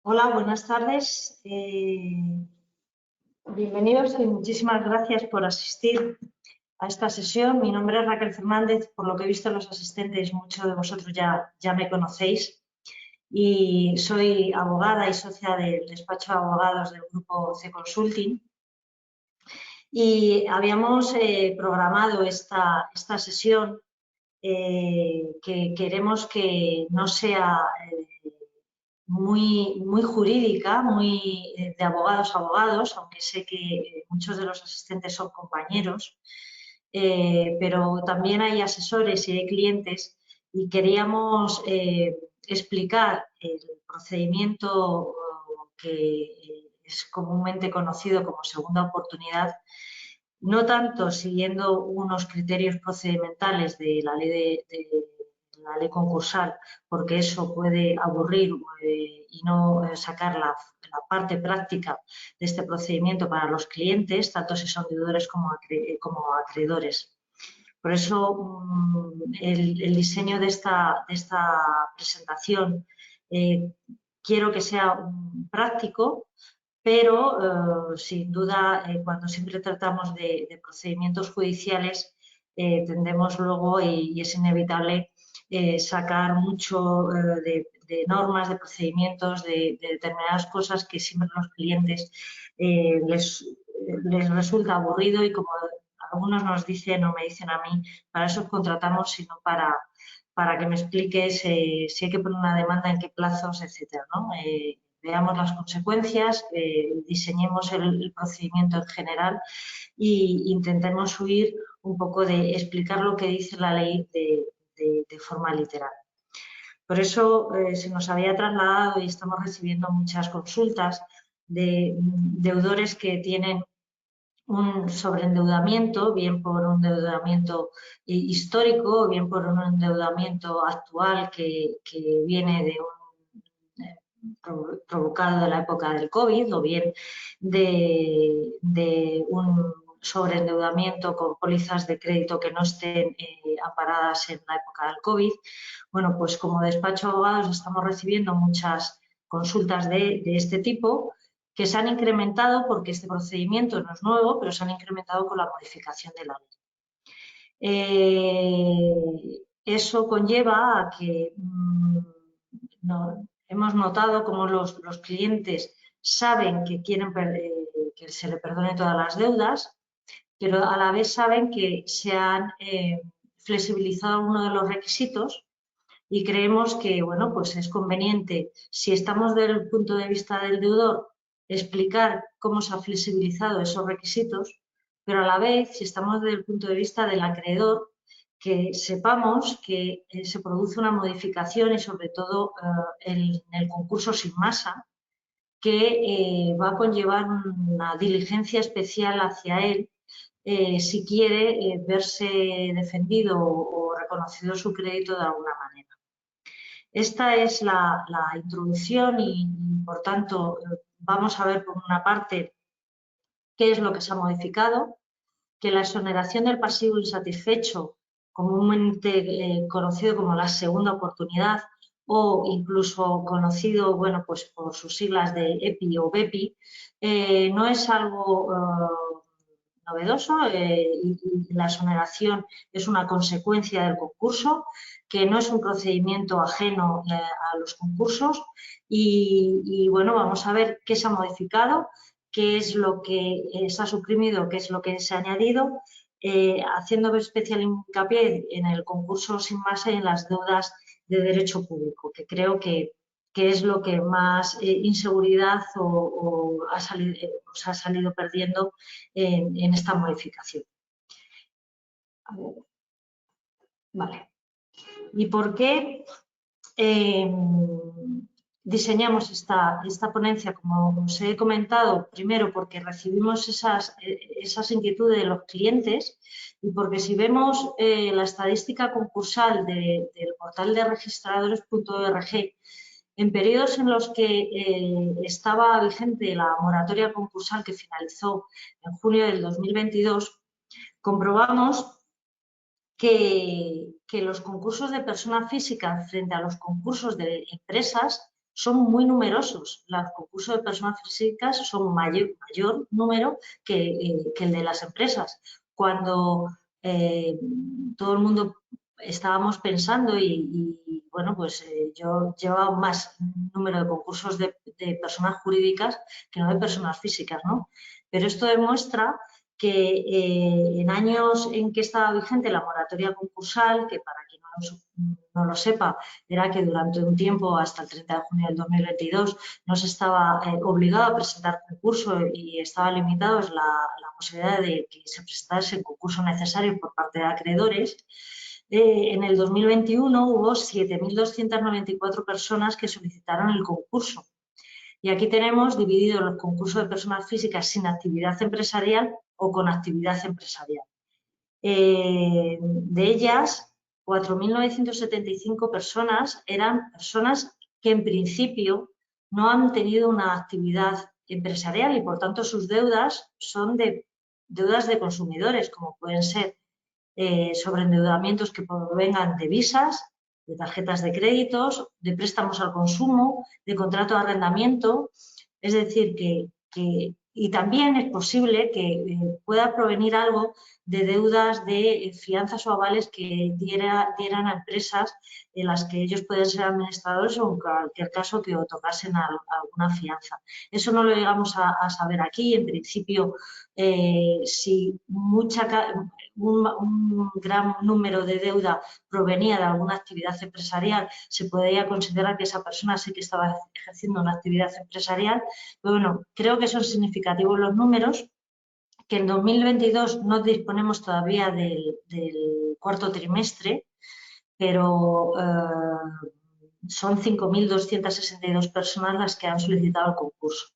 Hola, buenas tardes. Bienvenidos y muchísimas gracias por asistir a esta sesión. Mi nombre es Raquel Fernández. Por lo que he visto en los asistentes, muchos de vosotros ya me conocéis. Y soy abogada y socia del despacho de abogados del grupo C Consulting. Y habíamos programado esta sesión que queremos que no sea muy jurídica, muy de abogados a abogados, aunque sé que muchos de los asistentes son compañeros, pero también hay asesores y hay clientes y queríamos explicar el procedimiento que es comúnmente conocido como segunda oportunidad, no tanto siguiendo unos criterios procedimentales de la ley concursal, porque eso puede aburrir y no sacar la parte práctica de este procedimiento para los clientes, tanto si son deudores como acreedores. Por eso el diseño de esta presentación quiero que sea práctico, pero sin duda cuando siempre tratamos de procedimientos judiciales tendemos luego, y es inevitable, sacar mucho de normas, de procedimientos, de determinadas cosas que siempre a los clientes les resulta aburrido y, como algunos nos dicen o me dicen a mí, para eso contratamos, sino para que me expliques si hay que poner una demanda, en qué plazos, etcétera, ¿no? Veamos las consecuencias, diseñemos el procedimiento en general e intentemos huir un poco de explicar lo que dice la ley de forma literal. Por eso se nos había trasladado y estamos recibiendo muchas consultas de deudores que tienen un sobreendeudamiento, bien por un endeudamiento histórico o bien por un endeudamiento actual que viene de provocado de la época del COVID, o bien de un sobreendeudamiento con pólizas de crédito que no estén amparadas en la época del COVID. Bueno, pues como despacho de abogados estamos recibiendo muchas consultas de este tipo, que se han incrementado porque este procedimiento no es nuevo, pero se han incrementado con la modificación de la ley. Eso conlleva a que hemos notado cómo los clientes saben que quieren que se le perdone todas las deudas, pero a la vez saben que se han flexibilizado uno de los requisitos y creemos que, bueno, pues es conveniente, si estamos desde el punto de vista del deudor, explicar cómo se han flexibilizado esos requisitos, pero a la vez, si estamos desde el punto de vista del acreedor, que sepamos que se produce una modificación y sobre todo en el concurso sin masa, que va a conllevar una diligencia especial hacia él si quiere verse defendido o reconocido su crédito de alguna manera. Esta es la introducción y, por tanto, vamos a ver por una parte qué es lo que se ha modificado, que la exoneración del pasivo insatisfecho, comúnmente conocido como la segunda oportunidad o incluso conocido, bueno, pues por sus siglas de EPI o BEPI, no es algo novedoso y la exoneración es una consecuencia del concurso, que no es un procedimiento ajeno a los concursos y, bueno, vamos a ver qué se ha modificado, qué es lo que se ha suprimido, qué es lo que se ha añadido, haciendo especial hincapié en el concurso sin masa y en las deudas de derecho público, que creo que es lo que más inseguridad os ha salido perdiendo en esta modificación. A ver. Vale. ¿Y por qué diseñamos esta ponencia? Como os he comentado, primero porque recibimos esas inquietudes de los clientes y porque si vemos la estadística concursal del portal de registradores.org, en periodos en los que estaba vigente la moratoria concursal que finalizó en junio del 2022, comprobamos que los concursos de persona física frente a los concursos de empresas son muy numerosos. Los concursos de personas físicas son mayor número que el de las empresas. Cuando todo el mundo estábamos pensando bueno, pues yo llevaba más número de concursos de personas jurídicas que no de personas físicas, ¿no? Pero esto demuestra que en años en que estaba vigente la moratoria concursal, que para quien no lo sepa, era que durante un tiempo, hasta el 30 de junio del 2022, no se estaba obligado a presentar concurso y estaba limitado la posibilidad de que se presentase el concurso necesario por parte de acreedores. En el 2021 hubo 7.294 personas que solicitaron el concurso. Y aquí tenemos divididos los concursos de personas físicas sin actividad empresarial o con actividad empresarial. De ellas, 4.975 personas eran personas que en principio no han tenido una actividad empresarial y por tanto sus deudas son deudas de consumidores, como pueden ser sobreendeudamientos que provengan de visas, de tarjetas de créditos, de préstamos al consumo, de contrato de arrendamiento. Es decir, y también es posible que pueda provenir algo de deudas de fianzas o avales que dieran a empresas en las que ellos pueden ser administradores o en cualquier caso que otorgasen alguna fianza. Eso no lo llegamos a saber aquí. En principio, si un gran número de deuda provenía de alguna actividad empresarial, se podría considerar que esa persona sí que estaba ejerciendo una actividad empresarial. Pero bueno, creo que son significativos los números, que en 2022 no disponemos todavía del cuarto trimestre, pero son 5.262 personas las que han solicitado el concurso.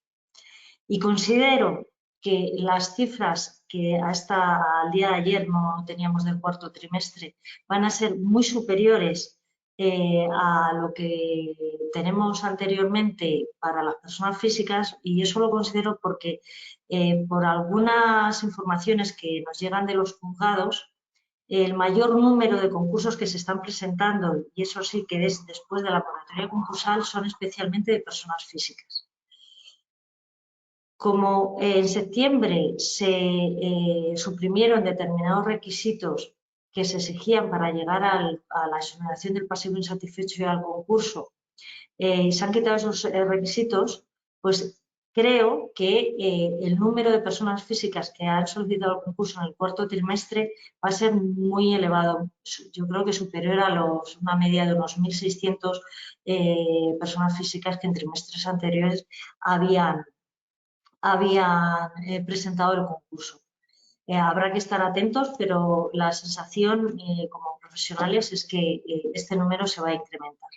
Y considero que las cifras que hasta el día de ayer no teníamos del cuarto trimestre van a ser muy superiores a lo que tenemos anteriormente para las personas físicas, y eso lo considero porque por algunas informaciones que nos llegan de los juzgados, el mayor número de concursos que se están presentando, y eso sí que es después de la moratoria concursal, son especialmente de personas físicas. Como en septiembre se suprimieron determinados requisitos que se exigían para llegar a la exoneración del pasivo insatisfecho y al concurso, se han quitado esos requisitos, pues creo que el número de personas físicas que han solicitado el concurso en el cuarto trimestre va a ser muy elevado. Yo creo que superior a una media de unos 1.600 personas físicas que en trimestres anteriores habían presentado el concurso. Habrá que estar atentos, pero la sensación como profesionales es que este número se va a incrementar.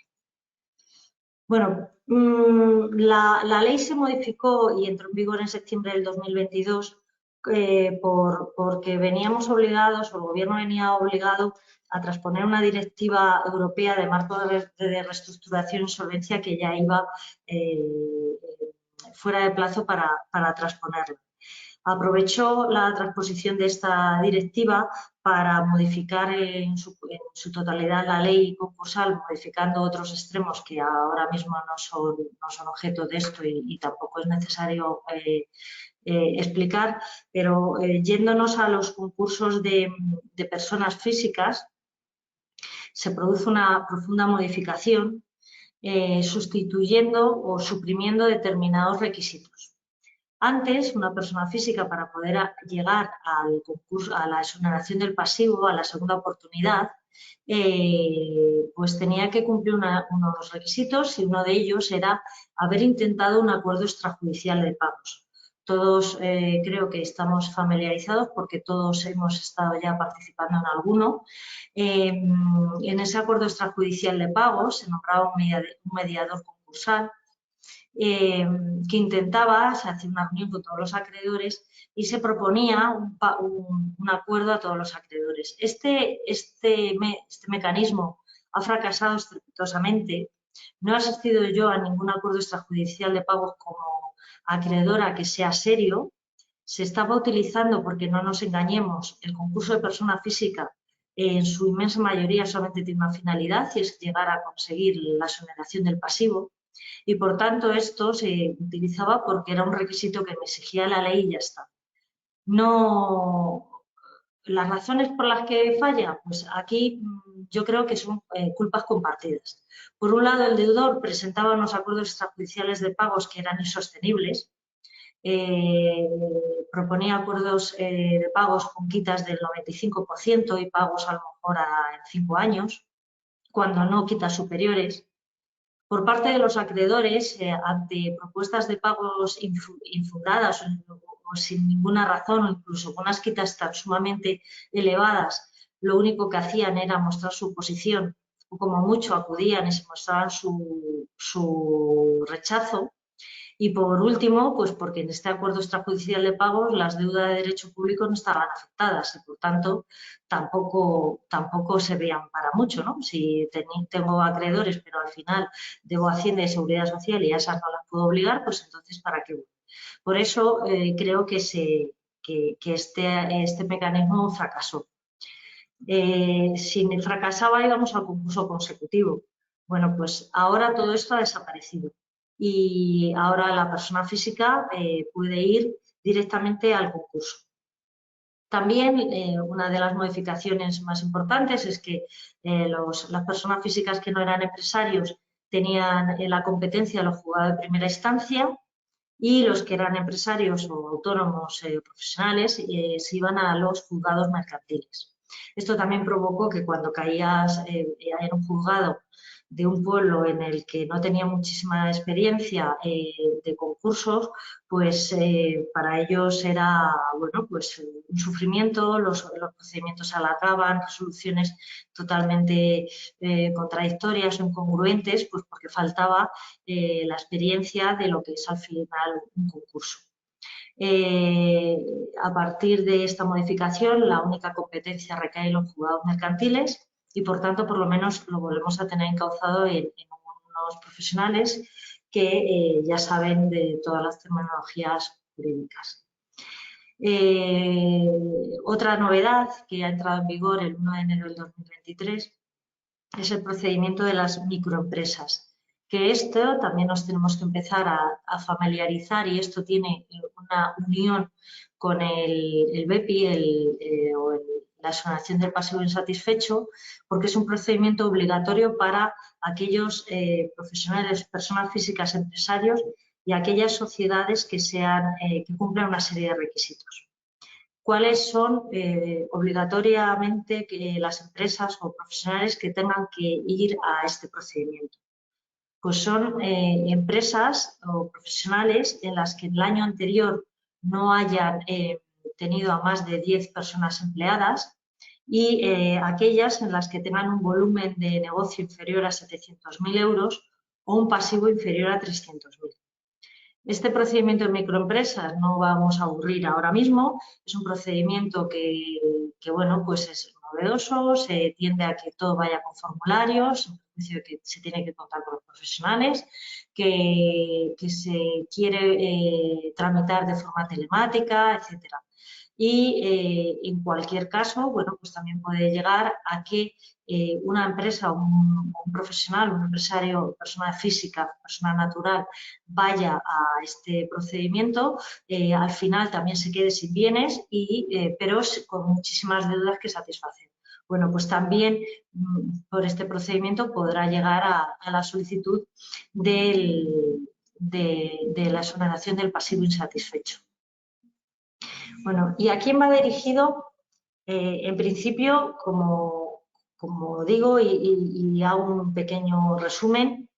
Bueno, la ley se modificó y entró en vigor en septiembre del 2022 porque veníamos obligados, o el Gobierno venía obligado a transponer una directiva europea de marco de reestructuración e insolvencia que ya iba fuera de plazo para transponerla. Aprovechó la transposición de esta directiva para modificar en su totalidad la ley concursal, modificando otros extremos que ahora mismo no son objeto de esto y tampoco es necesario explicar, pero yéndonos a los concursos de personas físicas, se produce una profunda modificación sustituyendo o suprimiendo determinados requisitos. Antes, una persona física, para poder llegar al concurso, a la exoneración del pasivo, a la segunda oportunidad, pues tenía que cumplir unos requisitos, y uno de ellos era haber intentado un acuerdo extrajudicial de pagos. Todos creo que estamos familiarizados porque todos hemos estado ya participando en alguno. En ese acuerdo extrajudicial de pagos se nombraba un mediador concursal que intentaba, se hacía una reunión con todos los acreedores y se proponía un acuerdo a todos los acreedores. Este mecanismo ha fracasado estrepitosamente. No he asistido yo a ningún acuerdo extrajudicial de pagos como acreedora que sea serio. Se estaba utilizando, porque no nos engañemos, el concurso de persona física en su inmensa mayoría solamente tiene una finalidad, y es llegar a conseguir la exoneración del pasivo. y por tanto esto se utilizaba porque era un requisito que me exigía la ley y ya está. No, las razones por las que falla, pues aquí yo creo que son culpas compartidas. Por un lado, el deudor presentaba unos acuerdos extrajudiciales de pagos que eran insostenibles, proponía acuerdos de pagos con quitas del 95% y pagos a lo mejor en 5 años, cuando no quitas superiores. Por parte de los acreedores, ante propuestas de pagos infundadas o sin ninguna razón, o incluso con unas quitas tan sumamente elevadas, lo único que hacían era mostrar su posición, o como mucho acudían y se mostraban su rechazo. Y por último, pues porque en este acuerdo extrajudicial de pagos las deudas de derecho público no estaban afectadas y por tanto tampoco se veían para mucho, ¿no? Si tengo acreedores pero al final debo Hacienda y Seguridad Social y a esas no las puedo obligar, pues entonces ¿para qué voy? Por eso creo que este mecanismo fracasó. Si fracasaba íbamos al concurso consecutivo. Bueno, pues ahora todo esto ha desaparecido y ahora la persona física puede ir directamente al concurso. También una de las modificaciones más importantes es que las personas físicas que no eran empresarios tenían la competencia de los juzgados de primera instancia y los que eran empresarios o autónomos profesionales se iban a los juzgados mercantiles. Esto también provocó que cuando caías en un juzgado de un pueblo en el que no tenía muchísima experiencia de concursos, pues para ellos era bueno, pues, un sufrimiento, los procedimientos se alargaban, resoluciones totalmente contradictorias o incongruentes, pues porque faltaba la experiencia de lo que es al final un concurso. A partir de esta modificación, la única competencia recae en los juzgados mercantiles y, por tanto, por lo menos lo volvemos a tener encauzado en unos profesionales que ya saben de todas las terminologías jurídicas. Otra novedad que ha entrado en vigor el 1 de enero del 2023 es el procedimiento de las microempresas, que esto también nos tenemos que empezar a familiarizar y esto tiene una unión con el BEPI o la exoneración del pasivo insatisfecho, porque es un procedimiento obligatorio para aquellos profesionales, personas físicas, empresarios y aquellas sociedades que cumplan una serie de requisitos. ¿Cuáles son obligatoriamente las empresas o profesionales que tengan que ir a este procedimiento? Pues son empresas o profesionales en las que en el año anterior no hayan tenido a más de 10 personas empleadas y aquellas en las que tengan un volumen de negocio inferior a 700.000 euros o un pasivo inferior a 300.000. Este procedimiento de microempresas no vamos a aburrir ahora mismo, es un procedimiento que bueno, pues es novedoso, se tiende a que todo vaya con formularios, en prejuicio de que se tiene que contar con los profesionales, que se quiere tramitar de forma telemática, etcétera. Y en cualquier caso, bueno, pues también puede llegar a que una empresa, un profesional, un empresario, persona física, persona natural, vaya a este procedimiento, al final también se quede sin bienes, pero con muchísimas deudas que satisfacer. Bueno, pues también por este procedimiento podrá llegar a la solicitud de la exoneración del pasivo insatisfecho. Bueno, ¿y a quién va dirigido? En principio, como digo y hago un pequeño resumen,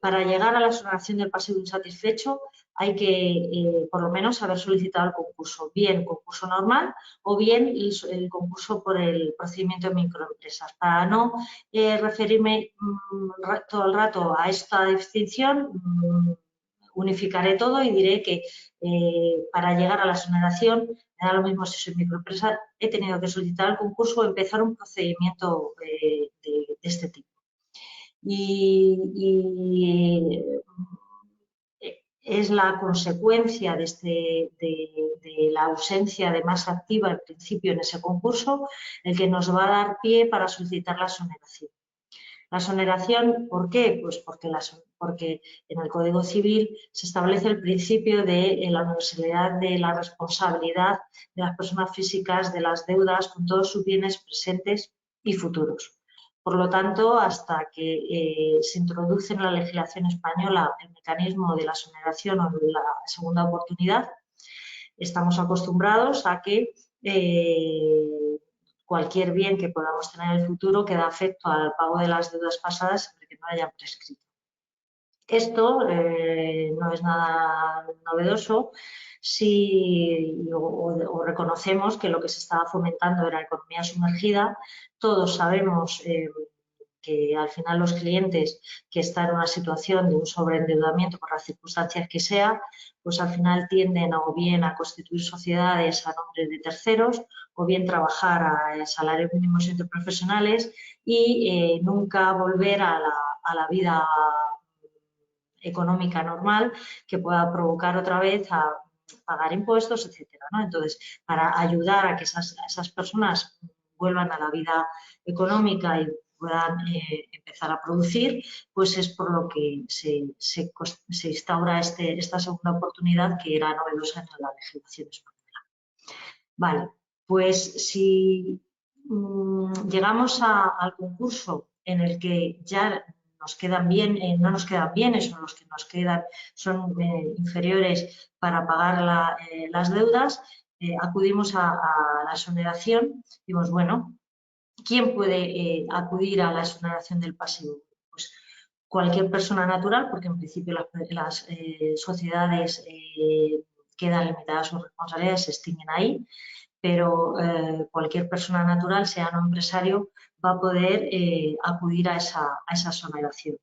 para llegar a la exoneración del pasivo insatisfecho hay que por lo menos haber solicitado el concurso, bien concurso normal o bien el concurso por el procedimiento de microempresas. Para no referirme todo el rato a esta distinción, unificaré todo y diré que para llegar a la exoneración, me da lo mismo si soy microempresa, he tenido que solicitar el concurso o empezar un procedimiento de este tipo. Y es la consecuencia de la ausencia de masa activa al principio en ese concurso el que nos va a dar pie para solicitar la exoneración. La exoneración, ¿por qué? Pues porque en el Código Civil se establece el principio de la universalidad de la responsabilidad de las personas físicas de las deudas con todos sus bienes presentes y futuros. Por lo tanto, hasta que se introduce en la legislación española el mecanismo de la exoneración o de la segunda oportunidad, estamos acostumbrados a que cualquier bien que podamos tener en el futuro queda afecto al pago de las deudas pasadas siempre que no hayan prescrito. Esto no es nada novedoso o reconocemos que lo que se estaba fomentando era la economía sumergida. Todos sabemos que al final los clientes que están en una situación de un sobreendeudamiento por las circunstancias que sea, pues al final tienden o bien a constituir sociedades a nombre de terceros o bien trabajar a salarios mínimos interprofesionales y nunca volver a la vida económica normal que pueda provocar otra vez a pagar impuestos, etcétera, ¿no? Entonces, para ayudar a que esas personas vuelvan a la vida económica y puedan empezar a producir, pues es por lo que se instaura esta segunda oportunidad que era novedosa en la legislación española. Vale, pues si llegamos al concurso en el que ya nos quedan bien, no nos quedan bienes o los que nos quedan son inferiores para pagar las deudas, acudimos a la exoneración. Dimos, bueno, ¿quién puede acudir a la exoneración del pasivo? Pues cualquier persona natural, porque en principio las sociedades quedan limitadas a sus responsabilidades, se extinguen ahí, pero cualquier persona natural, sea no empresario, va a poder acudir a esa exoneración.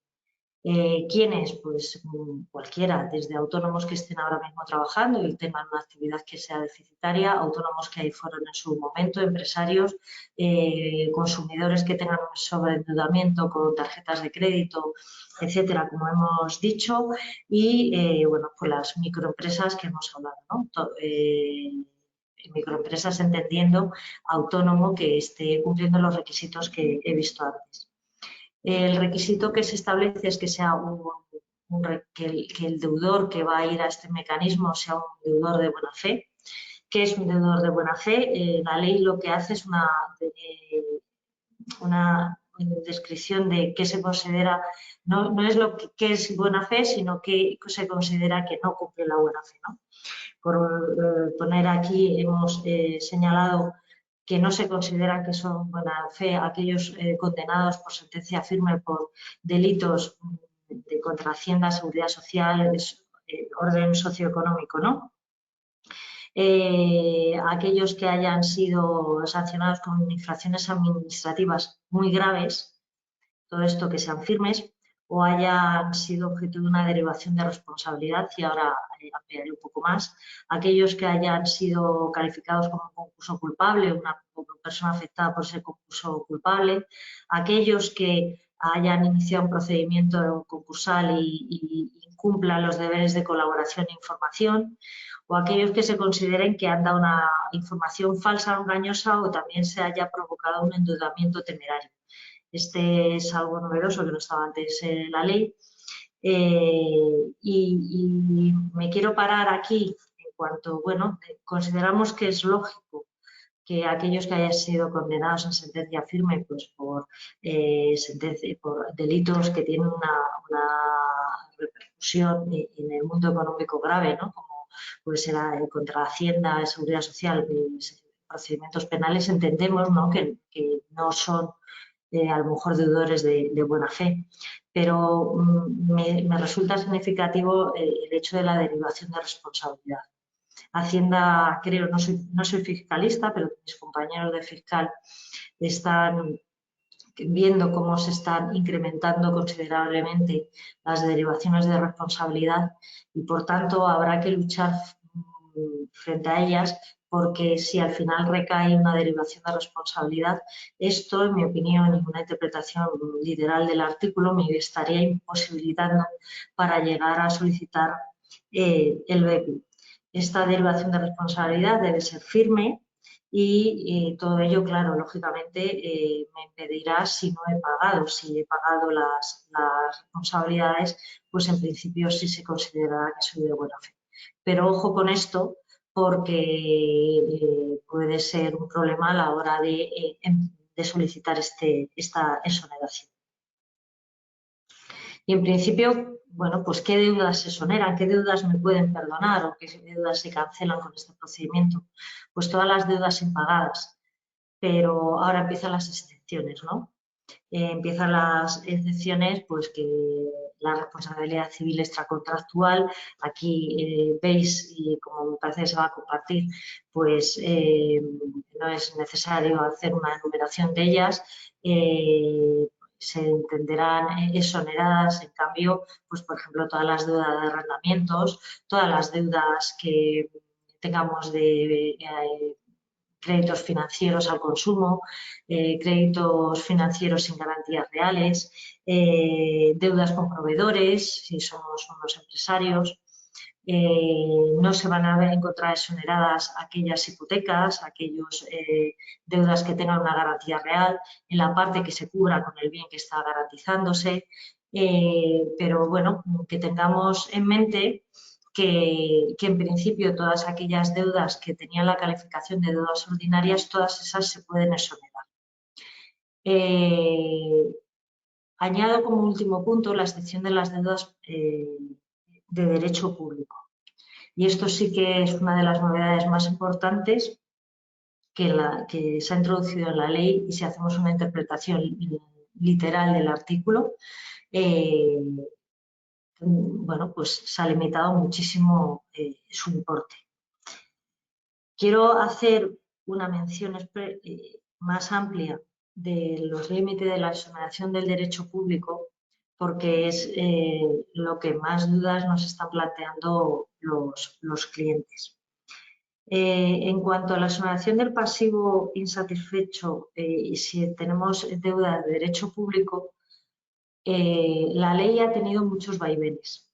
¿Quiénes? Pues cualquiera, desde autónomos que estén ahora mismo trabajando y tengan una actividad que sea deficitaria, autónomos que ahí fueron en su momento, empresarios, consumidores que tengan un sobreendeudamiento con tarjetas de crédito, etcétera, como hemos dicho, y bueno, pues las microempresas que hemos hablado, ¿no? Microempresas entendiendo autónomo que esté cumpliendo los requisitos que he visto antes. El requisito que se establece es que sea que el deudor que va a ir a este mecanismo sea un deudor de buena fe. ¿Qué es un deudor de buena fe? La ley lo que hace es una descripción de qué se considera, no es lo que es buena fe, sino que se considera que no cumple la buena fe, ¿no? Por poner aquí, hemos señalado que no se consideran que son buena fe aquellos condenados por sentencia firme por delitos contra Hacienda, Seguridad Social, orden socioeconómico, ¿no? Aquellos que hayan sido sancionados con infracciones administrativas muy graves, todo esto que sean firmes, o hayan sido objeto de una derivación de responsabilidad, y ahora ampliaré un poco más, aquellos que hayan sido calificados como concurso culpable, una persona afectada por ese concurso culpable, aquellos que hayan iniciado un procedimiento concursal y incumplan los deberes de colaboración e información, o aquellos que se consideren que han dado una información falsa o engañosa o también se haya provocado un endeudamiento temerario. Este es algo novedoso que no estaba antes en la ley. Y me quiero parar aquí en cuanto, bueno, consideramos que es lógico que aquellos que hayan sido condenados en sentencia firme pues por delitos que tienen una repercusión en el mundo económico grave, ¿no? Como puede ser contra Hacienda, Seguridad Social, procedimientos penales, entendemos, ¿no? Que no son a lo mejor deudores de buena fe, pero me resulta significativo el hecho de la derivación de responsabilidad. Hacienda, creo, no soy fiscalista, pero mis compañeros de fiscal están viendo cómo se están incrementando considerablemente las derivaciones de responsabilidad y, por tanto, habrá que luchar frente a ellas, porque si al final recae una derivación de responsabilidad, esto, en mi opinión, y una interpretación literal del artículo, me estaría imposibilitando para llegar a solicitar el BEPI. Esta derivación de responsabilidad debe ser firme, y todo ello, claro, lógicamente me impedirá si no he pagado. Si he pagado las responsabilidades, pues en principio sí se considerará que soy de buena fe. Pero ojo con esto, porque puede ser un problema a la hora de solicitar esta exoneración. Y en principio, bueno, pues ¿qué deudas se exoneran? ¿Qué deudas me pueden perdonar o qué deudas se cancelan con este procedimiento? Pues todas las deudas impagadas, pero ahora empiezan las excepciones, ¿no? Empiezan las excepciones, pues que la responsabilidad civil extracontractual, aquí veis, y como me parece que se va a compartir, pues no es necesario hacer una enumeración de ellas, se entenderán exoneradas, en cambio, pues por ejemplo, todas las deudas de arrendamientos, todas las deudas que tengamos de créditos financieros al consumo, créditos financieros sin garantías reales, deudas con proveedores, si somos unos empresarios. No se van a encontrar exoneradas aquellas hipotecas, aquellas deudas que tengan una garantía real, en la parte que se cubra con el bien que está garantizándose. Pero bueno, que tengamos en mente que en principio todas aquellas deudas que tenían la calificación de deudas ordinarias, todas esas se pueden exonerar. Añado como último punto la excepción de las deudas de derecho público. Y esto sí que es una de las novedades más importantes que se ha introducido en la ley, y si hacemos una interpretación literal del artículo, bueno, pues se ha limitado muchísimo su importe. Quiero hacer una mención más amplia de los límites de la exoneración del derecho público, porque es lo que más dudas nos están planteando los clientes. En cuanto a la exoneración del pasivo insatisfecho, y si tenemos deuda de derecho público, la ley ha tenido muchos vaivenes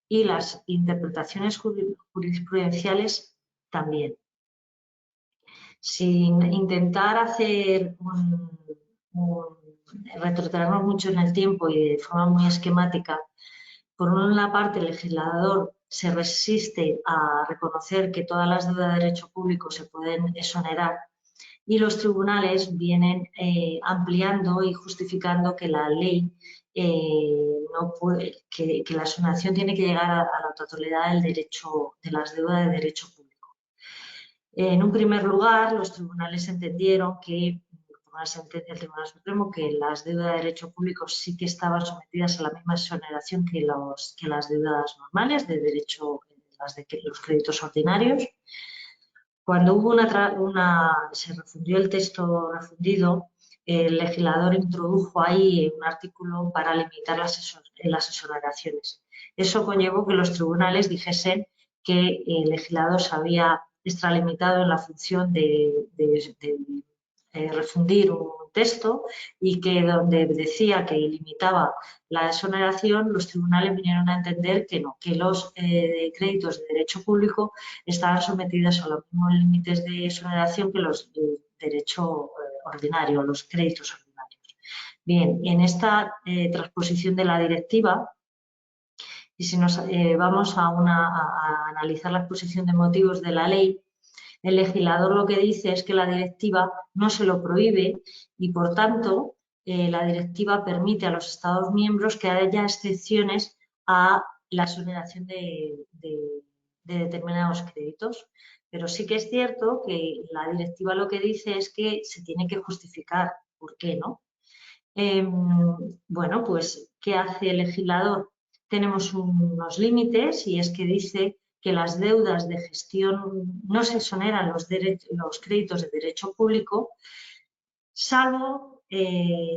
y las interpretaciones jurisprudenciales también. Sin intentar retrotraernos mucho en el tiempo y de forma muy esquemática, por una parte el legislador se resiste a reconocer que todas las deudas de derecho público se pueden exonerar, y los tribunales vienen ampliando y justificando que la ley no puede, que la exoneración tiene que llegar a la totalidad del derecho, de las deudas de derecho público. En un primer lugar, los tribunales entendieron que, por una sentencia del Tribunal Supremo, que las deudas de derecho público sí que estaban sometidas a la misma exoneración que las deudas normales de derecho, los créditos ordinarios. Cuando hubo se refundió el texto refundido, el legislador introdujo ahí un artículo para limitar las exoneraciones. Eso conllevó que los tribunales dijesen que el legislador se había extralimitado en la función de refundir un texto, y que donde decía que limitaba la exoneración, los tribunales vinieron a entender que no, que los créditos de derecho público estaban sometidos a los mismos límites de exoneración que los de derecho ordinario, los créditos ordinarios. Bien, en esta transposición de la directiva, y si nos vamos a analizar la exposición de motivos de la ley, el legislador lo que dice es que la directiva no se lo prohíbe y, por tanto, la directiva permite a los Estados miembros que haya excepciones a la exoneración de determinados créditos. Pero sí que es cierto que la directiva lo que dice es que se tiene que justificar por qué, ¿no? Bueno, pues, ¿qué hace el legislador? Tenemos unos límites, y es que dice que las deudas de gestión no se exoneran los créditos de derecho público, salvo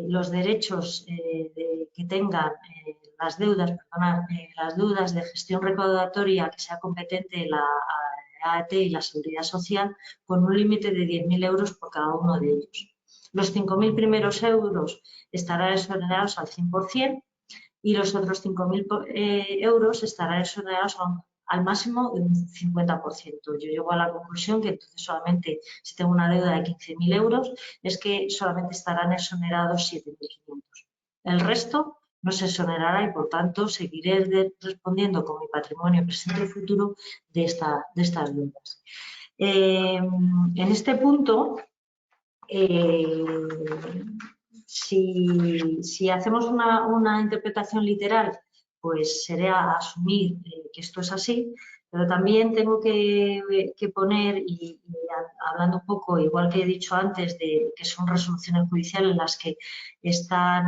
los derechos que tengan las deudas de gestión recaudatoria que sea competente la AAT y la Seguridad Social, con un límite de 10.000 euros por cada uno de ellos. Los 5.000 primeros euros estarán exonerados al 100%, y los otros 5.000 euros estarán exonerados al máximo de un 50%. Yo llego a la conclusión que entonces solamente si tengo una deuda de 15.000 euros es que solamente estarán exonerados 7.500. El resto no se exonerará y, por tanto, seguiré respondiendo con mi patrimonio presente y futuro de estas deudas. En este punto, si hacemos una interpretación literal, pues sería asumir que esto es así, pero también tengo que poner, y hablando un poco, igual que he dicho antes, de que son resoluciones judiciales las que están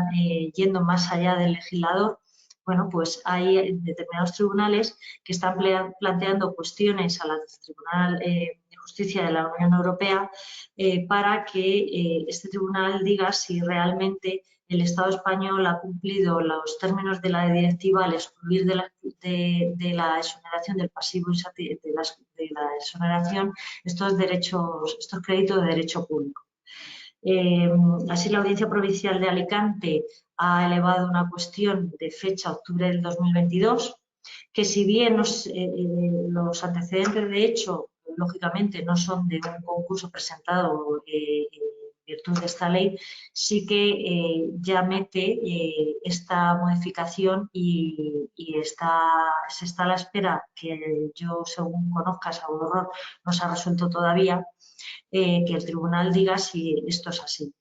yendo más allá del legislador, bueno, pues hay determinados tribunales que están planteando cuestiones al Tribunal de Justicia de la Unión Europea para que este tribunal diga si realmente el Estado español ha cumplido los términos de la directiva al excluir de la exoneración del pasivo de la exoneración estos créditos de derecho público. Así, la Audiencia Provincial de Alicante ha elevado una cuestión de fecha octubre del 2022, que si bien los antecedentes de hecho, lógicamente, no son de un concurso presentado en virtud de esta ley, sí que ya mete esta modificación y se está a la espera, que yo, según conozca, Salvador, no se ha resuelto todavía, que el tribunal diga si esto es así.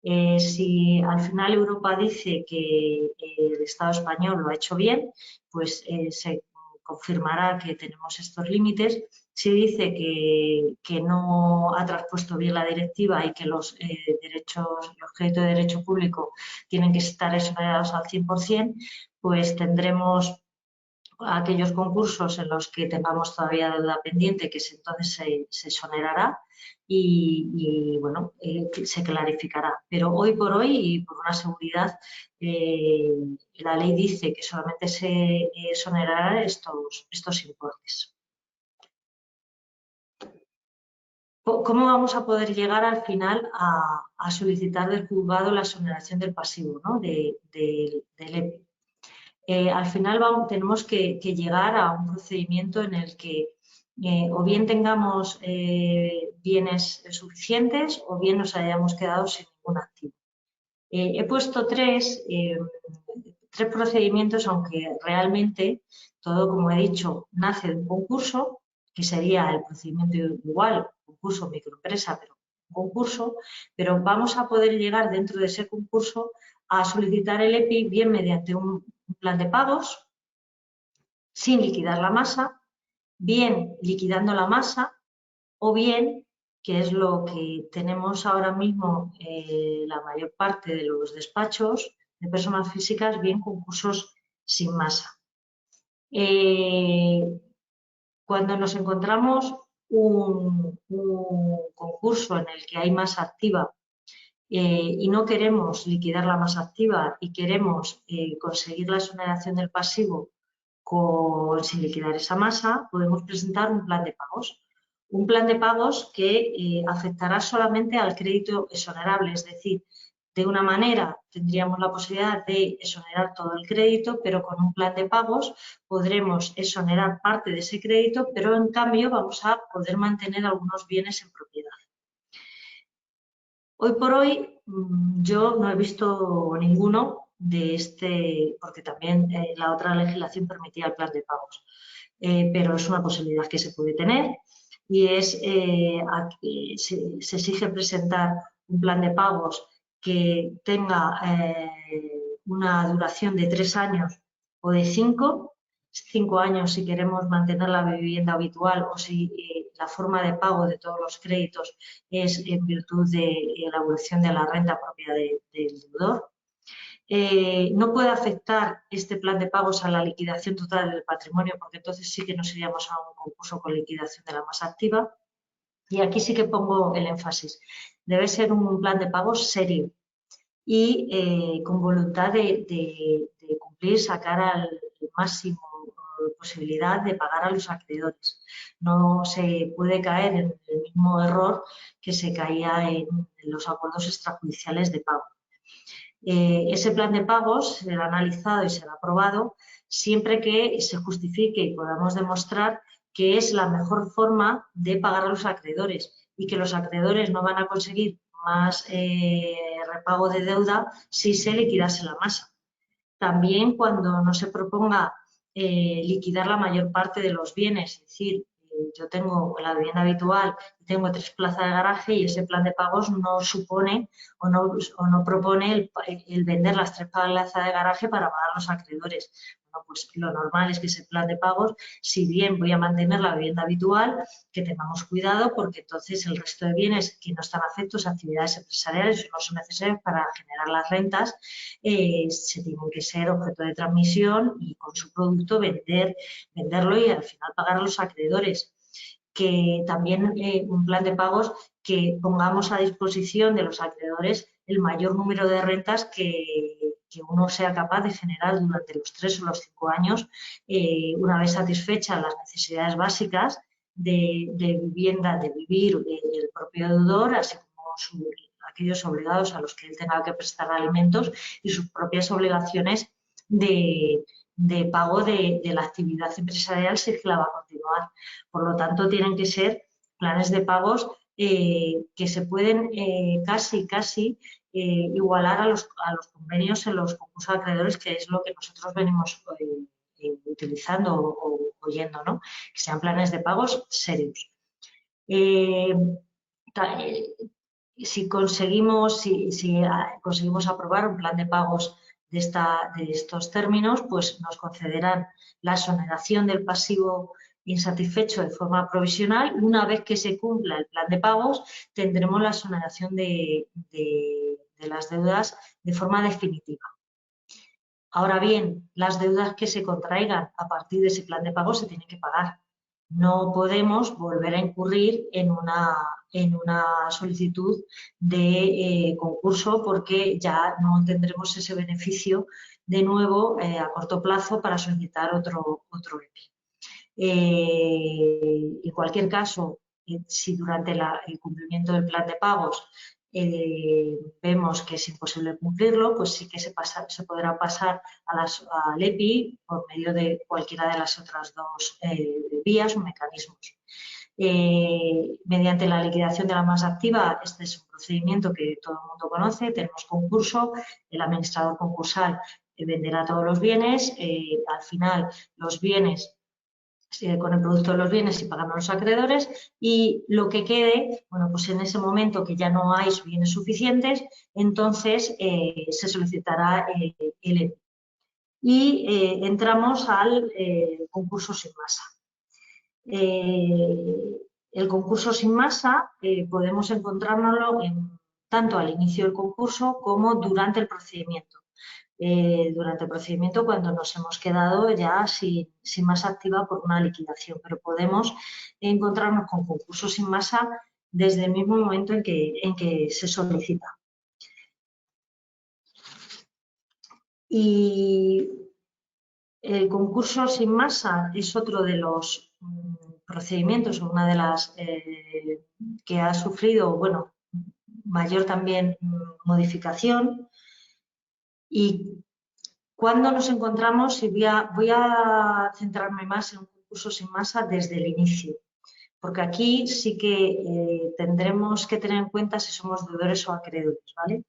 Si al final Europa dice que el Estado español lo ha hecho bien, pues se confirmará que tenemos estos límites. Si dice que no ha traspuesto bien la directiva y que los créditos de derecho público tienen que estar exonerados al 100%, pues tendremos aquellos concursos en los que tengamos todavía deuda pendiente, que entonces se exonerará y bueno, se clarificará. Pero hoy por hoy, y por una seguridad, la ley dice que solamente se exonerarán estos importes. ¿Cómo vamos a poder llegar al final a solicitar del juzgado la exoneración del pasivo, ¿no? del EPI? Al final tenemos que llegar a un procedimiento en el que o bien tengamos bienes suficientes o bien nos hayamos quedado sin ningún activo. He puesto tres procedimientos, aunque realmente todo, como he dicho, nace de un concurso, que sería el procedimiento igual, concurso microempresa, pero un concurso, pero vamos a poder llegar dentro de ese concurso a solicitar el EPI bien mediante un plan de pagos, sin liquidar la masa, bien liquidando la masa, o bien, que es lo que tenemos ahora mismo la mayor parte de los despachos de personas físicas, bien concursos sin masa. Cuando nos encontramos un concurso en el que hay masa activa y no queremos liquidar la masa activa y queremos conseguir la exoneración del pasivo sin liquidar esa masa, podemos presentar un plan de pagos. Un plan de pagos que afectará solamente al crédito exonerable, es decir, de una manera tendríamos la posibilidad de exonerar todo el crédito, pero con un plan de pagos podremos exonerar parte de ese crédito, pero en cambio vamos a poder mantener algunos bienes en propiedad. Hoy por hoy yo no he visto ninguno de porque también la otra legislación permitía el plan de pagos, pero es una posibilidad que se puede tener y se exige presentar un plan de pagos que tenga una duración de 3 años o de 5 años si queremos mantener la vivienda habitual o si la forma de pago de todos los créditos es en virtud de la evolución de la renta propia del deudor. No puede afectar este plan de pagos a la liquidación total del patrimonio, porque entonces sí que nos iríamos a un concurso con liquidación de la masa activa. Y aquí sí que pongo el énfasis. Debe ser un plan de pagos serio y con voluntad de cumplir, sacar al máximo posibilidad de pagar a los acreedores. No se puede caer en el mismo error que se caía en los acuerdos extrajudiciales de pago. Ese plan de pagos será analizado y será aprobado siempre que se justifique y podamos demostrar que es la mejor forma de pagar a los acreedores y que los acreedores no van a conseguir más repago de deuda si se liquidase la masa. También cuando no se proponga liquidar la mayor parte de los bienes, es decir, yo tengo la vivienda habitual y tengo 3 plazas de garaje y ese plan de pagos no supone o no propone el vender las 3 plazas de garaje para pagar a los acreedores. Bueno, pues lo normal es que ese plan de pagos, si bien voy a mantener la vivienda habitual, que tengamos cuidado porque entonces el resto de bienes que no están afectos a actividades empresariales no son necesarios para generar las rentas, se tienen que ser objeto de transmisión y con su producto venderlo y al final pagar a los acreedores. Que también un plan de pagos que pongamos a disposición de los acreedores el mayor número de rentas que uno sea capaz de generar durante los 3 o los 5 años, una vez satisfechas las necesidades básicas de vivienda, de vivir el propio deudor, así como aquellos obligados a los que él tenga que prestar alimentos y sus propias obligaciones de pago de la actividad empresarial si es que la va a continuar. Por lo tanto, tienen que ser planes de pagos que se pueden casi igualar a los convenios en los concursos de acreedores, que es lo que nosotros venimos utilizando o oyendo, ¿no? Que sean planes de pagos serios. Si conseguimos aprobar un plan de pagos de estos términos, pues nos concederán la exoneración del pasivo insatisfecho de forma provisional y una vez que se cumpla el plan de pagos tendremos la exoneración de las deudas de forma definitiva. Ahora bien, las deudas que se contraigan a partir de ese plan de pagos se tienen que pagar. No podemos volver a incurrir en una solicitud de concurso porque ya no tendremos ese beneficio de nuevo a corto plazo para solicitar otro EPI. En cualquier caso, si durante el cumplimiento del plan de pagos vemos que es imposible cumplirlo, pues sí que se podrá pasar al EPI por medio de cualquiera de las otras dos vías o mecanismos. Mediante la liquidación de la masa activa, este es un procedimiento que todo el mundo conoce, tenemos concurso, el administrador concursal venderá todos los bienes, al final los bienes con el producto de los bienes y pagando a los acreedores y lo que quede, bueno, pues en ese momento que ya no hay bienes suficientes, entonces se solicitará el EPI. Y entramos al concurso sin masa. El concurso sin masa podemos encontrárnoslo tanto al inicio del concurso como durante el procedimiento. Durante el procedimiento cuando nos hemos quedado ya sin masa activa por una liquidación, pero podemos encontrarnos con concursos sin masa desde el mismo momento en que se solicita. Y el concurso sin masa es otro de los procedimientos, una de las que ha sufrido, bueno, mayor también modificación. Y cuando nos encontramos, y voy a centrarme más en un concurso sin masa desde el inicio, porque aquí sí que tendremos que tener en cuenta si somos deudores o acreedores, ¿vale?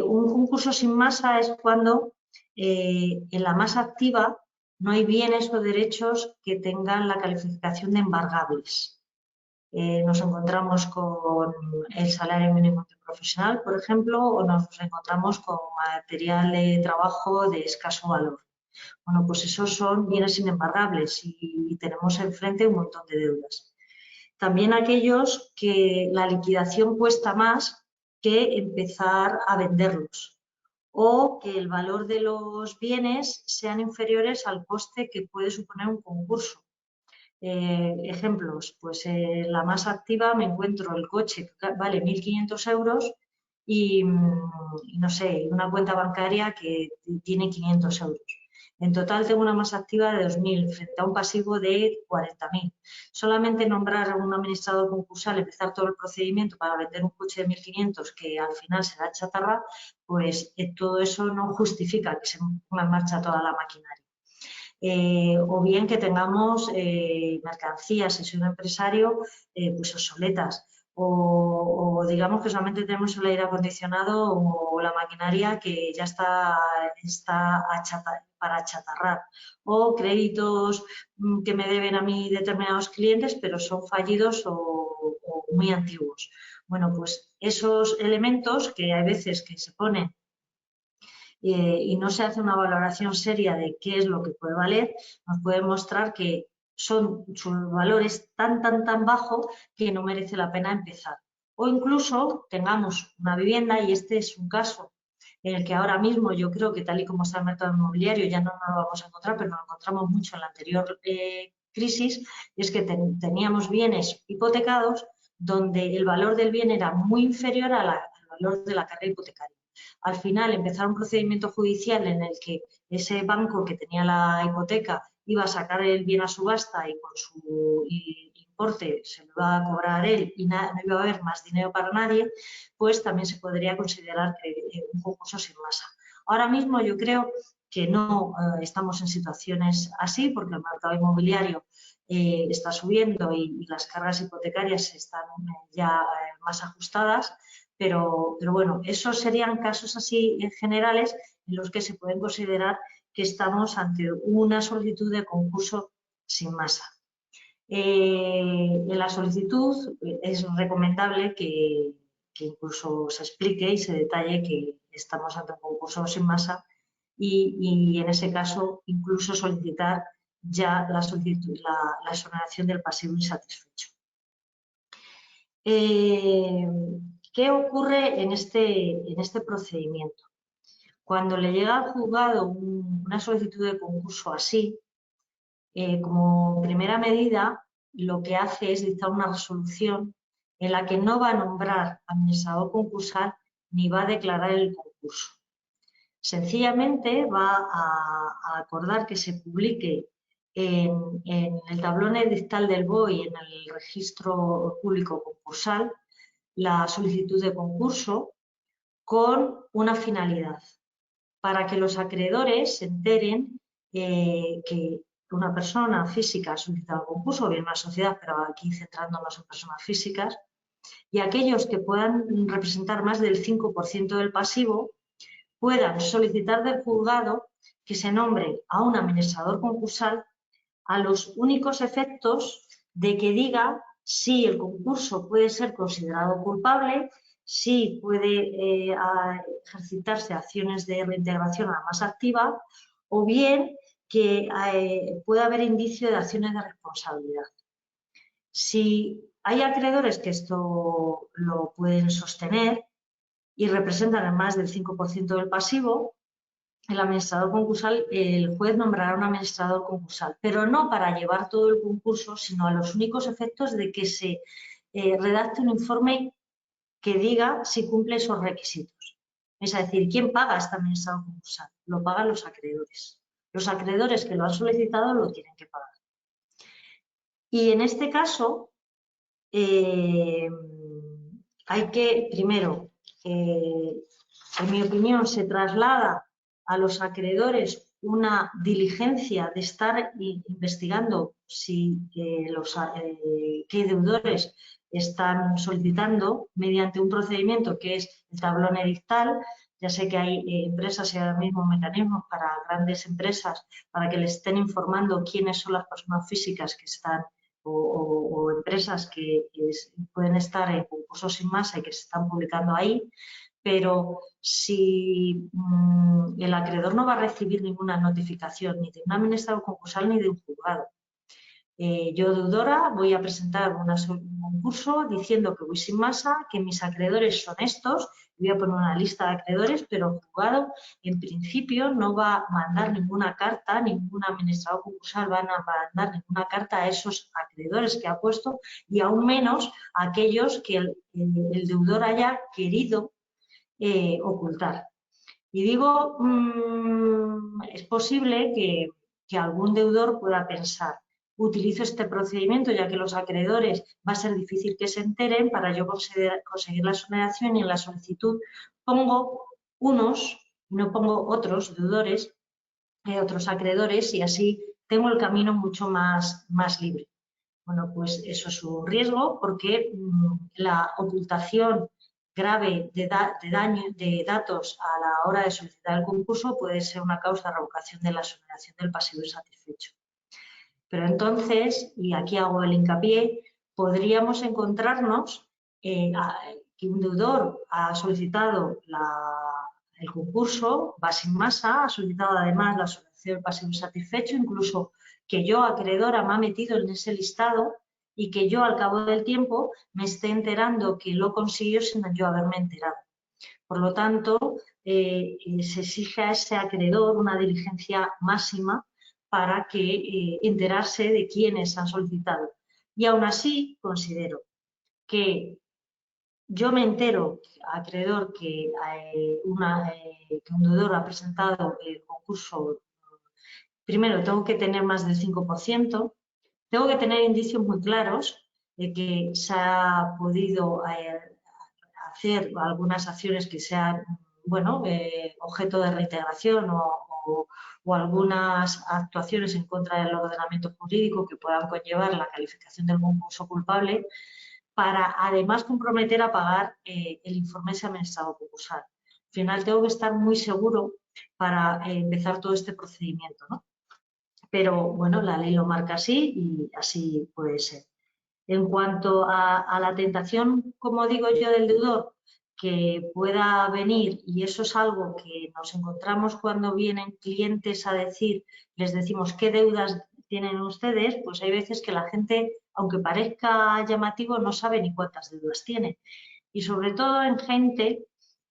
Un concurso sin masa es cuando en la masa activa no hay bienes o derechos que tengan la calificación de embargables. Nos encontramos con el salario mínimo interprofesional, por ejemplo, o nos encontramos con material de trabajo de escaso valor. Bueno, pues esos son bienes inembargables y tenemos enfrente un montón de deudas. También aquellos que la liquidación cuesta más que empezar a venderlos o que el valor de los bienes sean inferiores al coste que puede suponer un concurso. Ejemplos, pues la más activa me encuentro el coche que vale 1.500 euros y no sé, una cuenta bancaria que tiene 500 euros. En total tengo una masa activa de 2.000 frente a un pasivo de 40.000. Solamente nombrar a un administrador concursal, empezar todo el procedimiento para vender un coche de 1.500 que al final será chatarra, pues todo eso no justifica que se ponga en marcha toda la maquinaria. o bien que tengamos mercancías, si soy un empresario, pues obsoletas. O digamos que solamente tenemos el aire acondicionado o la maquinaria que ya está para achatarrar. O créditos que me deben a mí determinados clientes, pero son fallidos o muy antiguos. Bueno, pues esos elementos que hay veces que se ponen y no se hace una valoración seria de qué es lo que puede valer, nos puede mostrar que su valor es tan bajo que no merece la pena empezar. O incluso tengamos una vivienda, y este es un caso en el que ahora mismo yo creo que tal y como está el mercado inmobiliario ya no nos lo vamos a encontrar, pero nos lo encontramos mucho en la anterior crisis, y es que teníamos bienes hipotecados donde el valor del bien era muy inferior al valor de la carga hipotecaria. Al final empezar un procedimiento judicial en el que ese banco que tenía la hipoteca iba a sacar el bien a subasta y con su importe se lo iba a cobrar él y no iba a haber más dinero para nadie, pues también se podría considerar un concurso sin masa. Ahora mismo yo creo que no estamos en situaciones así porque el mercado inmobiliario está subiendo y las cargas hipotecarias están ya más ajustadas. Pero bueno, esos serían casos así generales en los que se pueden considerar que estamos ante una solicitud de concurso sin masa. En la solicitud es recomendable que incluso se explique y se detalle que estamos ante un concurso sin masa y en ese caso incluso solicitar ya la exoneración del pasivo insatisfecho. ¿Qué ocurre en este procedimiento? Cuando le llega al juzgado una solicitud de concurso así, como primera medida, lo que hace es dictar una resolución en la que no va a nombrar administrador concursal ni va a declarar el concurso. Sencillamente va a acordar que se publique en el tablón edictal del BOI, en el registro público concursal, la solicitud de concurso con una finalidad, para que los acreedores se enteren que una persona física ha solicitado el concurso, o bien una sociedad, pero aquí centrándonos en personas físicas, y aquellos que puedan representar más del 5% del pasivo puedan solicitar del juzgado que se nombre a un administrador concursal a los únicos efectos de que diga si el concurso puede ser considerado culpable, si puede ejercitarse acciones de reintegración a la masa activa o bien que pueda haber indicio de acciones de responsabilidad. Si hay acreedores que esto lo pueden sostener y representan más del 5% del pasivo, el administrador concursal, el juez nombrará un administrador concursal, pero no para llevar todo el concurso, sino a los únicos efectos de que se redacte un informe que diga si cumple esos requisitos. Es decir, ¿quién paga este administrador concursal? Lo pagan los acreedores. Los acreedores que lo han solicitado lo tienen que pagar. Y en este caso, hay que, primero, en mi opinión, se traslada a los acreedores una diligencia de estar investigando si qué deudores están solicitando mediante un procedimiento que es el tablón edictal. Ya sé que hay empresas y ahora mismo mecanismos para grandes empresas para que les estén informando quiénes son las personas físicas que están o empresas que pueden estar en concursos sin masa y que se están publicando ahí. Pero si el acreedor no va a recibir ninguna notificación ni de un administrador concursal ni de un juzgado, yo, deudora, voy a presentar un concurso diciendo que voy sin masa, que mis acreedores son estos, voy a poner una lista de acreedores, pero el juzgado en principio no va a mandar ninguna carta, ningún administrador concursal va a mandar ninguna carta a esos acreedores que ha puesto y aún menos a aquellos que el deudor haya querido ocultar. Y digo, es posible que algún deudor pueda pensar, utilizo este procedimiento ya que los acreedores va a ser difícil que se enteren para yo conseguir la exoneración y en la solicitud pongo unos, no pongo otros deudores, otros acreedores y así tengo el camino mucho más libre. Bueno, pues eso es un riesgo porque la ocultación grave de datos a la hora de solicitar el concurso puede ser una causa de revocación de la exoneración del pasivo insatisfecho. Pero entonces, y aquí hago el hincapié, podríamos encontrarnos que un deudor ha solicitado el concurso, va sin masa, ha solicitado además la exoneración del pasivo insatisfecho, incluso que yo, acreedora, me ha metido en ese listado y que yo al cabo del tiempo me esté enterando que lo consiguió sin yo haberme enterado. Por lo tanto, se exige a ese acreedor una diligencia máxima para que enterarse de quiénes han solicitado. Y aún así considero que yo me entero, acreedor, que un deudor ha presentado el concurso. Primero, tengo que tener más del 5%, tengo que tener indicios muy claros de que se ha podido hacer algunas acciones que sean, bueno, objeto de reintegración o algunas actuaciones en contra del ordenamiento jurídico que puedan conllevar la calificación del concurso culpable, para además comprometer a pagar el informe examinado concursal. Al final tengo que estar muy seguro para empezar todo este procedimiento, ¿no? Pero bueno, la ley lo marca así y así puede ser. En cuanto a la tentación, como digo yo, del deudor, que pueda venir, y eso es algo que nos encontramos cuando vienen clientes a decir, les decimos qué deudas tienen ustedes, pues hay veces que la gente, aunque parezca llamativo, no sabe ni cuántas deudas tiene. Y sobre todo en gente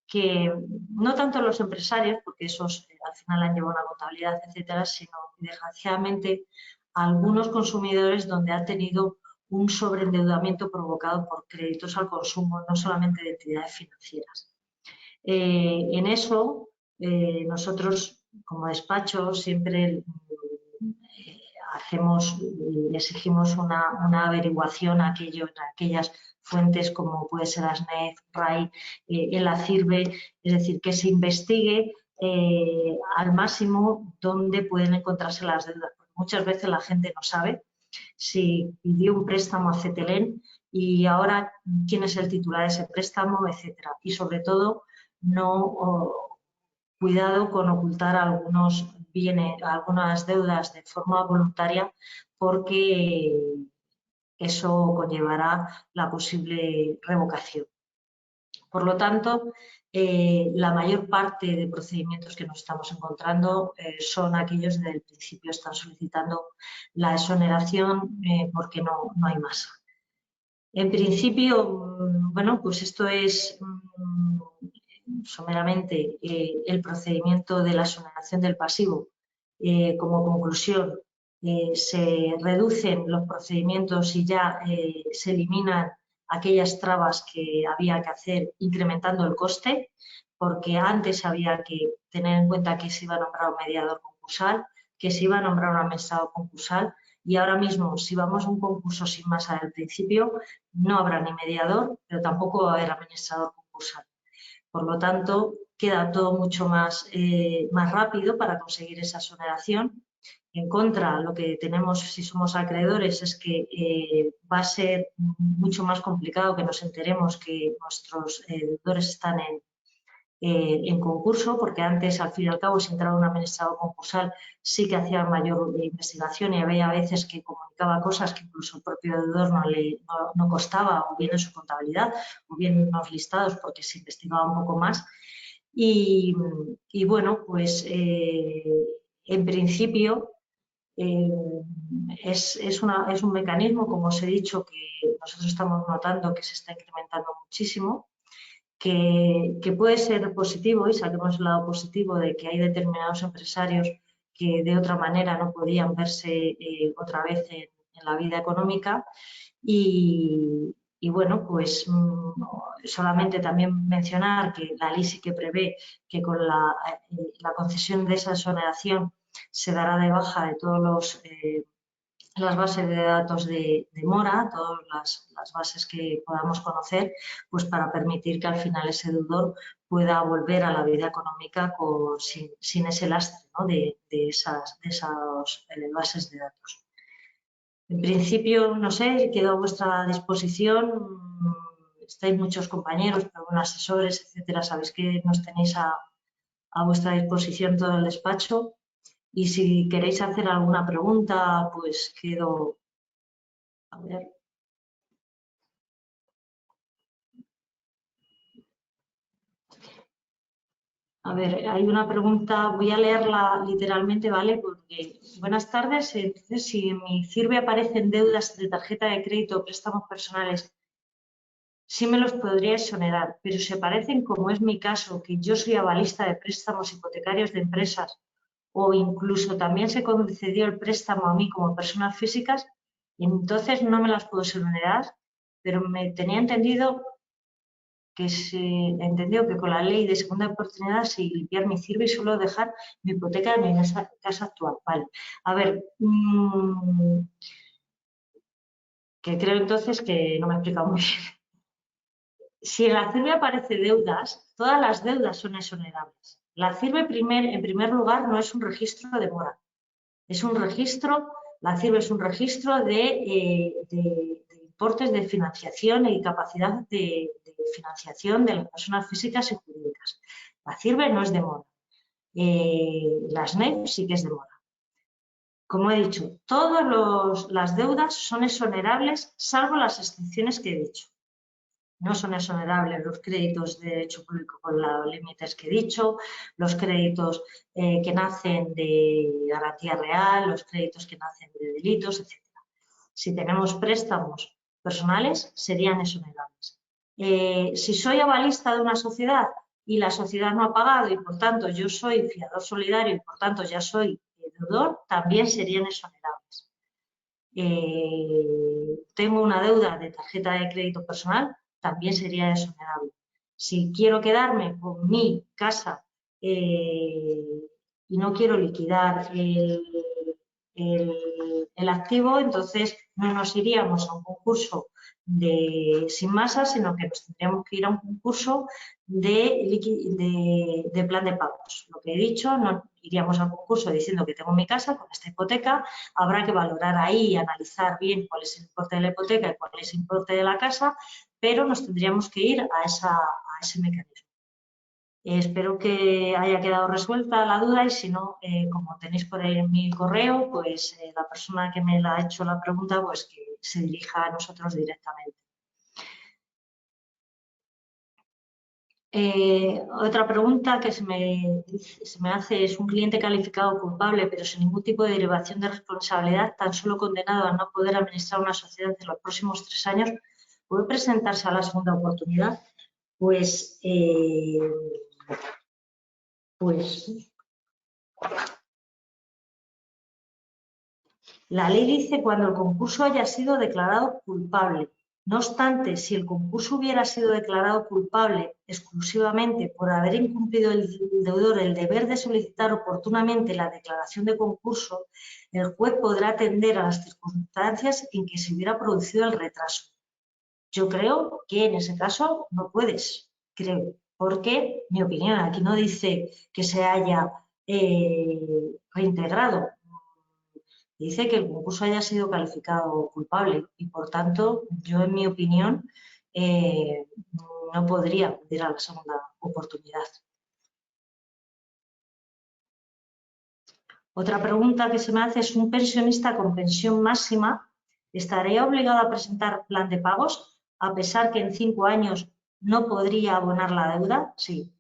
que, no tanto los empresarios, porque esos al final han llevado una contabilidad, etcétera, sino desgraciadamente algunos consumidores donde han tenido un sobreendeudamiento provocado por créditos al consumo, no solamente de entidades financieras. En eso, nosotros como despacho siempre exigimos una averiguación en aquellas fuentes como puede ser ASNEF, RAI, el ACIRBE, es decir, que se investigue al máximo dónde pueden encontrarse las deudas, porque muchas veces la gente no sabe si pidió un préstamo a Cetelén y ahora quién es el titular de ese préstamo, etcétera. Y sobre todo, cuidado con ocultar algunos bienes, algunas deudas de forma voluntaria, porque eso conllevará la posible revocación. Por lo tanto, la mayor parte de procedimientos que nos estamos encontrando son aquellos que desde el principio están solicitando la exoneración porque no hay masa. En principio, bueno, pues esto es someramente el procedimiento de la exoneración del pasivo. Como conclusión, se reducen los procedimientos y ya se eliminan aquellas trabas que había que hacer incrementando el coste, porque antes había que tener en cuenta que se iba a nombrar un mediador concursal, que se iba a nombrar un administrador concursal, y ahora mismo, si vamos a un concurso sin masa del principio, no habrá ni mediador, pero tampoco va a haber administrador concursal. Por lo tanto, queda todo mucho más rápido para conseguir esa exoneración. En contra, lo que tenemos si somos acreedores es que va a ser mucho más complicado que nos enteremos que nuestros deudores están en concurso, porque antes, al fin y al cabo, si entraba un administrador concursal, sí que hacía mayor investigación y había veces que comunicaba cosas que incluso el propio deudor no constaba, o bien en su contabilidad, o bien en los listados, porque se investigaba un poco más. Y bueno, pues en principio es un mecanismo, como os he dicho, que nosotros estamos notando que se está incrementando muchísimo, que puede ser positivo, y saquemos el lado positivo de que hay determinados empresarios que de otra manera no podían verse otra vez en la vida económica. Y bueno, pues solamente también mencionar que la ley sí que prevé que con la concesión de esa exoneración se dará de baja de todos los las bases de datos de mora, todas las bases que podamos conocer, pues para permitir que al final ese deudor pueda volver a la vida económica sin ese lastre, ¿no? de esas bases de datos. En principio, no sé, quedo a vuestra disposición. Estáis muchos compañeros, pero bueno, asesores, etcétera. Sabéis que nos tenéis a vuestra disposición todo el despacho. Y si queréis hacer alguna pregunta, pues quedo. A ver. A ver, hay una pregunta, voy a leerla literalmente, ¿vale? Porque, buenas tardes, entonces si en mi CIRBE aparecen deudas de tarjeta de crédito o préstamos personales, sí me los podría exonerar, pero se parecen, como es mi caso, que yo soy avalista de préstamos hipotecarios de empresas o incluso también se concedió el préstamo a mí como personas físicas, entonces no me las puedo exonerar, pero me tenía entendido que se entendió que con la ley de segunda oportunidad si limpiar mi sirve y solo dejar mi hipoteca en mi casa actual. Vale. A ver, que creo entonces que no me he explicado muy bien. Si en la CIRBE aparece deudas, todas las deudas son exonerables. La CIRBE en primer lugar no es un registro de mora, es un registro, la CIRBE es un registro de importes de financiación y capacidad de financiación de las personas físicas y jurídicas. La CIRBE no es de mora. Las NEF sí que es de mora. Como he dicho, todas las deudas son exonerables, salvo las excepciones que he dicho. No son exonerables los créditos de derecho público con los límites que he dicho, los créditos que nacen de garantía real, los créditos que nacen de delitos, etc. Si tenemos préstamos personales, serían exonerables. Si soy avalista de una sociedad y la sociedad no ha pagado y por tanto yo soy fiador solidario y por tanto ya soy deudor, también serían exonerables. Tengo una deuda de tarjeta de crédito personal, también sería exonerable. Si quiero quedarme con mi casa y no quiero liquidar el activo, entonces no nos iríamos a un concurso sin masa, sino que nos tendríamos que ir a un concurso de plan de pagos. Lo que he dicho, no iríamos a un concurso diciendo que tengo mi casa con esta hipoteca, habrá que valorar ahí y analizar bien cuál es el importe de la hipoteca y cuál es el importe de la casa, pero nos tendríamos que ir a ese mecanismo. Espero que haya quedado resuelta la duda y si no, como tenéis por ahí en mi correo, pues la persona que me la ha hecho la pregunta, pues que se dirija a nosotros directamente. Otra pregunta que se me hace es: un cliente calificado culpable pero sin ningún tipo de derivación de responsabilidad, tan solo condenado a no poder administrar una sociedad en los próximos 3 años, ¿puede presentarse a la segunda oportunidad? Pues la ley dice cuando el concurso haya sido declarado culpable. No obstante, si el concurso hubiera sido declarado culpable exclusivamente por haber incumplido el deudor el deber de solicitar oportunamente la declaración de concurso, el juez podrá atender a las circunstancias en que se hubiera producido el retraso. Yo creo que en ese caso no puedes, creo, porque, mi opinión, aquí no dice que se haya reintegrado. Dice que el concurso haya sido calificado culpable y, por tanto, yo, en mi opinión, no podría acudir a la segunda oportunidad. Otra pregunta que se me hace es: ¿un pensionista con pensión máxima estaría obligado a presentar plan de pagos a pesar que en 5 años no podría abonar la deuda? Sí.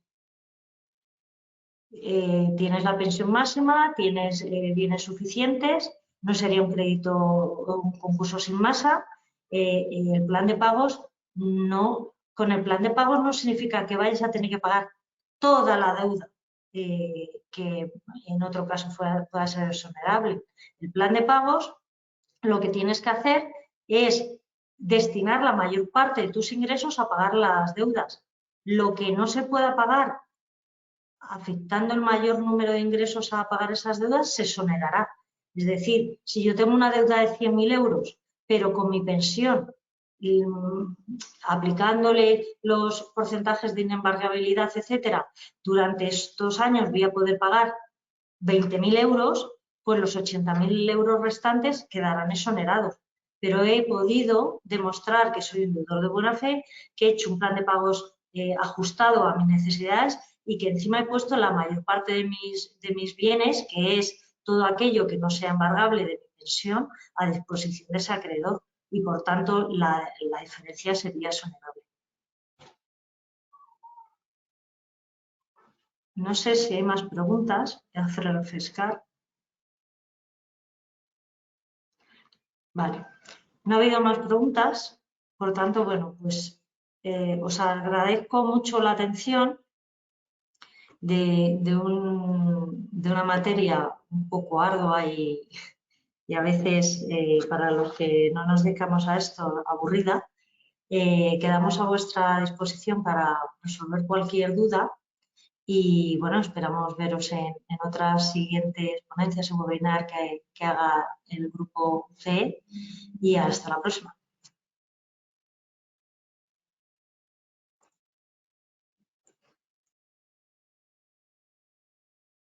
Tienes la pensión máxima, tienes bienes suficientes, no sería un crédito o un concurso sin masa. El plan de pagos no, con el plan de pagos no significa que vayas a tener que pagar toda la deuda que en otro caso pueda ser exonerable. El plan de pagos, lo que tienes que hacer es destinar la mayor parte de tus ingresos a pagar las deudas. Lo que no se pueda pagar afectando el mayor número de ingresos a pagar esas deudas, se exonerará. Es decir, si yo tengo una deuda de 100.000 euros, pero con mi pensión, aplicándole los porcentajes de inembargabilidad, etcétera, durante estos años voy a poder pagar 20.000 euros, pues los 80.000 euros restantes quedarán exonerados. Pero he podido demostrar que soy un deudor de buena fe, que he hecho un plan de pagos ajustado a mis necesidades y que encima he puesto la mayor parte de mis bienes, que es todo aquello que no sea embargable de mi pensión, a disposición de ese acreedor. Y, por tanto, la diferencia sería exonerable. No sé si hay más preguntas. Voy a hacer refrescar. Vale. No ha habido más preguntas. Por tanto, bueno, pues os agradezco mucho la atención de una materia un poco ardua y a veces, para los que no nos dedicamos a esto, aburrida. Quedamos a vuestra disposición para resolver cualquier duda y, bueno, esperamos veros en otras siguientes ponencias o webinar que haga el grupo CE y hasta la próxima.